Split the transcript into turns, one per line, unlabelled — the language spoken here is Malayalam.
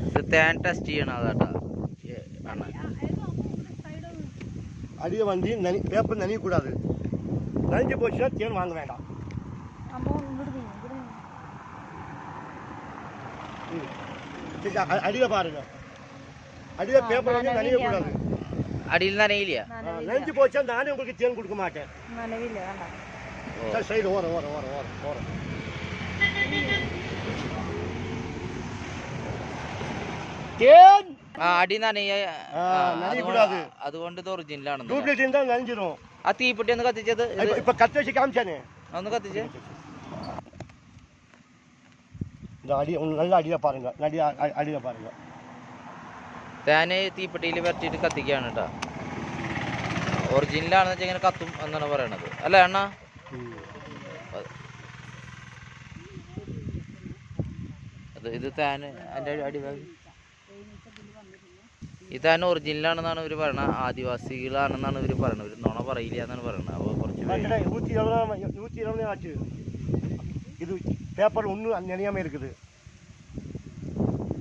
ഇത് തേൻ ടെസ്റ്റ് ചെയ്യണം അതാട്ടാ.
அடியை வந்து பேப்பர் நனையக்கூடாது. நனைஞ்சு போச்சுன்னா தேன் வாங்க வேண்டாம். அடியை பாருங்க, அடியை பேப்பர் வந்து நனையக்கூடாது.
அடியில் நனையிலையா?
நனைஞ்சு போச்சா நானே உங்களுக்கு தேன் கொடுக்க மாட்டேன். சைடு ஓரம் ஓரம் ஓரம் ஓரம் ஓரம் தேன்
അടി
നനയக்கூடாது.
അതുകൊണ്ട് ഇത് ഒറിജിനലാണ്.
ഡ്യൂപ്ലിക്കേറ്റ് இருந்தா നനஞ்சிரும்.
ആ തീപ്പെട്ടി ഒന്ന് കത്തിച്ചത്
ഇപ്പൊ കത്തി വെച്ച് കാണിച്ചാനേ
ഒന്ന് കത്തിച്ച്.
இந்த அடி நல்ல அடியா பாருங்க, அடியா பாருங்க.
തേന് തീപ്പെട്ടിയിൽ വരട്ടിയിട്ട് കത്തിക്കുകയാണ് കേട്ടോ. ഒറിജിനലാണെന്ന് വെച്ചാൽ ഇങ്ങനെ കത്തും എന്നാണ് പറയണത് അല്ലേ അണ്ണ? ഇത് തേന് അതിൻ്റെ അടിഭാഗം ഈ തേൻ ഒറിജിനലാണെന്നാണ് ഇവർ പറയണത്. ആദിവാസികളാണെന്നാണ് ഇവർ പറയണത്. ഇവർ നുണ പറയില്ല എന്നാണ് പറയണത്. അപ്പോൾ കുറച്ച്
120 ஆச்சு. இது பேப்பர் ஒன்றும் நினையாம இருக்குது.